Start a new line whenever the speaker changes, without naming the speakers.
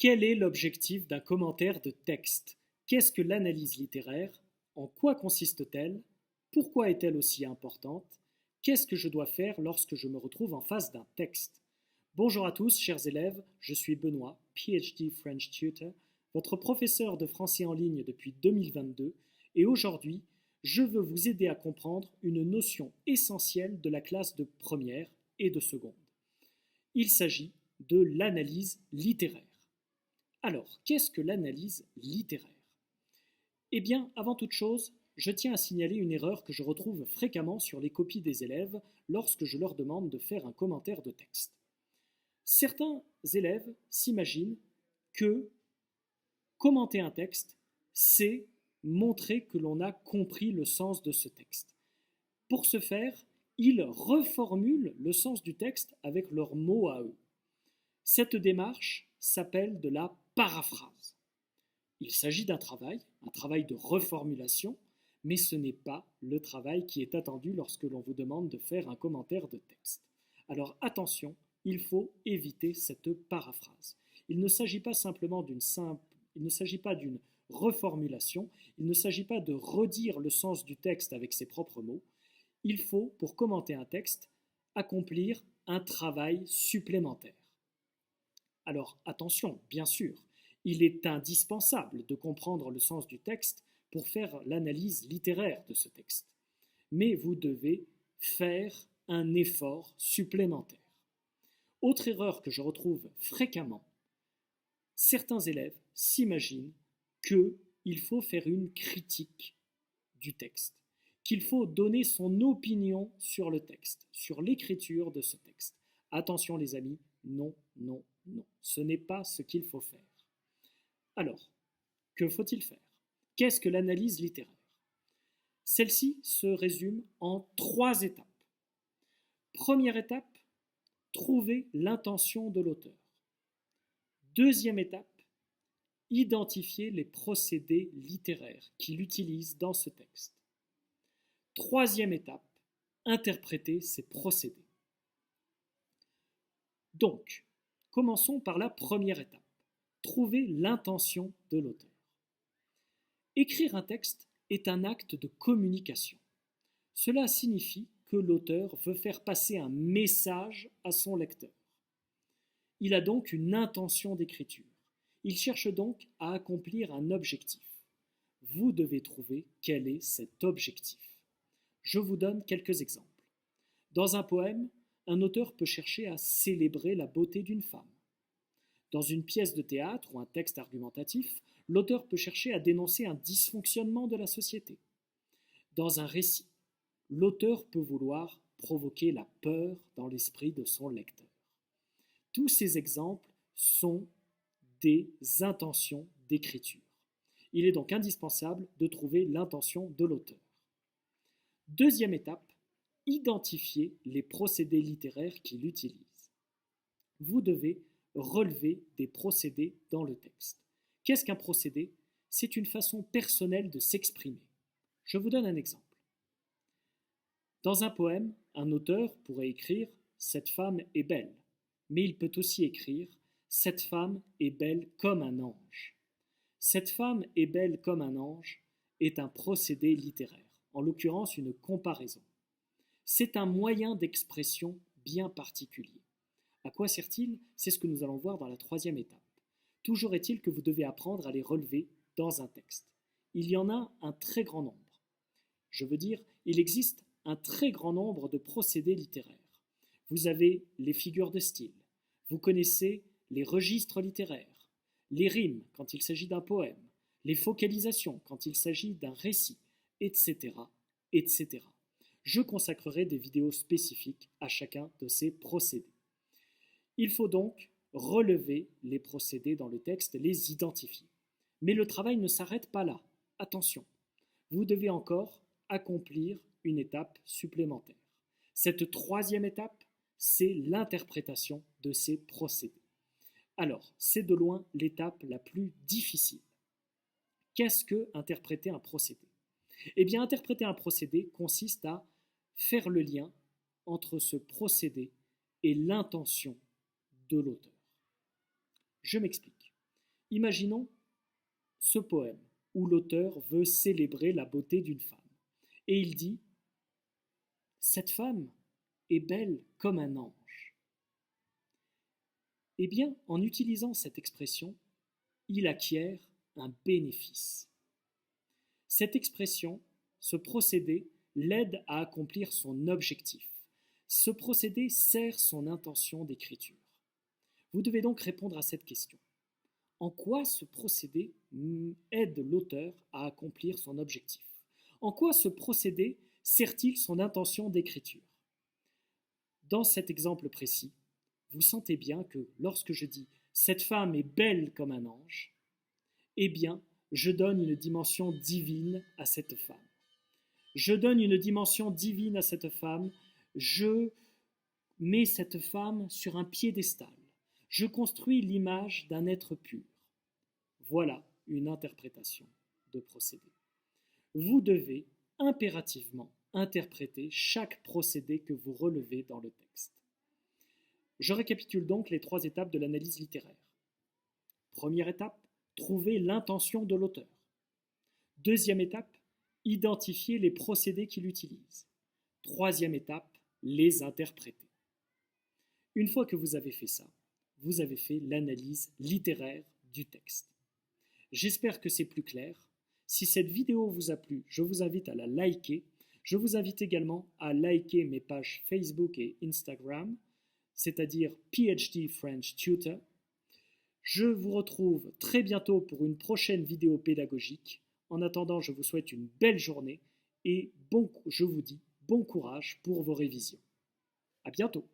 Quel est l'objectif d'un commentaire de texte? Qu'est-ce que l'analyse littéraire? En quoi consiste-t-elle? Pourquoi est-elle aussi importante? Qu'est-ce que je dois faire lorsque je me retrouve en face d'un texte? Bonjour à tous, chers élèves, je suis Benoît, PhD French Tutor, votre professeur de français en ligne depuis 2022, et aujourd'hui, je veux vous aider à comprendre une notion essentielle de la classe de première et de seconde. Il s'agit de l'analyse littéraire. Alors, qu'est-ce que l'analyse littéraire? Eh bien, avant toute chose, je tiens à signaler une erreur que je retrouve fréquemment sur les copies des élèves lorsque je leur demande de faire un commentaire de texte. Certains élèves s'imaginent que commenter un texte, c'est montrer que l'on a compris le sens de ce texte. Pour ce faire, ils reformulent le sens du texte avec leurs mots à eux. Cette démarche s'appelle de la paraphrase. Il s'agit d'un travail de reformulation, mais ce n'est pas le travail qui est attendu lorsque l'on vous demande de faire un commentaire de texte. Alors attention, il faut éviter cette paraphrase. Il ne s'agit pas simplement d'une reformulation, il ne s'agit pas de redire le sens du texte avec ses propres mots. Il faut, pour commenter un texte, accomplir un travail supplémentaire. Alors attention, bien sûr, il est indispensable de comprendre le sens du texte pour faire l'analyse littéraire de ce texte. Mais vous devez faire un effort supplémentaire. Autre erreur que je retrouve fréquemment, certains élèves s'imaginent qu'il faut faire une critique du texte, qu'il faut donner son opinion sur le texte, sur l'écriture de ce texte. Attention les amis, non, non, non, ce n'est pas ce qu'il faut faire. Alors, que faut-il faire? Qu'est-ce que l'analyse littéraire? Celle-ci se résume en 3 étapes. Première étape, trouver l'intention de l'auteur. Deuxième étape, identifier les procédés littéraires qu'il utilise dans ce texte. Troisième étape, interpréter ces procédés. Donc, commençons par la première étape. Trouver l'intention de l'auteur. Écrire un texte est un acte de communication. Cela signifie que l'auteur veut faire passer un message à son lecteur. Il a donc une intention d'écriture. Il cherche donc à accomplir un objectif. Vous devez trouver quel est cet objectif. Je vous donne quelques exemples. Dans un poème, un auteur peut chercher à célébrer la beauté d'une femme. Dans une pièce de théâtre ou un texte argumentatif, l'auteur peut chercher à dénoncer un dysfonctionnement de la société. Dans un récit, l'auteur peut vouloir provoquer la peur dans l'esprit de son lecteur. Tous ces exemples sont des intentions d'écriture. Il est donc indispensable de trouver l'intention de l'auteur. Deuxième étape, identifier les procédés littéraires qu'il utilise. Vous devez relever des procédés dans le texte. Qu'est-ce qu'un procédé? C'est une façon personnelle de s'exprimer. Je vous donne un exemple. Dans un poème, un auteur pourrait écrire « Cette femme est belle », mais il peut aussi écrire « Cette femme est belle comme un ange ». Cette femme est belle comme un ange est un procédé littéraire, en l'occurrence une comparaison. C'est un moyen d'expression bien particulier. À quoi sert-il? C'est ce que nous allons voir dans la troisième étape. Toujours est-il que vous devez apprendre à les relever dans un texte. Il y en a un très grand nombre. Je veux dire, il existe un très grand nombre de procédés littéraires. Vous avez les figures de style, vous connaissez les registres littéraires, les rimes quand il s'agit d'un poème, les focalisations quand il s'agit d'un récit, etc., etc. Je consacrerai des vidéos spécifiques à chacun de ces procédés. Il faut donc relever les procédés dans le texte, les identifier. Mais le travail ne s'arrête pas là. Attention, vous devez encore accomplir une étape supplémentaire. Cette troisième étape, c'est l'interprétation de ces procédés. Alors, c'est de loin l'étape la plus difficile. Qu'est-ce que interpréter un procédé? Eh bien, interpréter un procédé consiste à faire le lien entre ce procédé et l'intention de l'auteur. Je m'explique. Imaginons ce poème où l'auteur veut célébrer la beauté d'une femme. Et il dit « Cette femme est belle comme un ange ». Eh bien, en utilisant cette expression, il acquiert un bénéfice. Cette expression, ce procédé, l'aide à accomplir son objectif. Ce procédé sert son intention d'écriture. Vous devez donc répondre à cette question. En quoi ce procédé aide l'auteur à accomplir son objectif? En quoi ce procédé sert-il son intention d'écriture? Dans cet exemple précis, vous sentez bien que lorsque je dis « cette femme est belle comme un ange », eh bien, je donne une dimension divine à cette femme. Je donne une dimension divine à cette femme, je mets cette femme sur un piédestal, je construis l'image d'un être pur. Voilà une interprétation de procédé. Vous devez impérativement interpréter chaque procédé que vous relevez dans le texte. Je récapitule donc les 3 étapes de l'analyse littéraire. Première étape, trouver l'intention de l'auteur. Deuxième étape, identifier les procédés qu'il utilise. Troisième étape, les interpréter. Une fois que vous avez fait ça, vous avez fait l'analyse littéraire du texte. J'espère que c'est plus clair. Si cette vidéo vous a plu, je vous invite à la liker. Je vous invite également à liker mes pages Facebook et Instagram, c'est-à-dire PhD French Tutor. Je vous retrouve très bientôt pour une prochaine vidéo pédagogique. En attendant, je vous souhaite une belle journée et je vous dis bon courage pour vos révisions. À bientôt.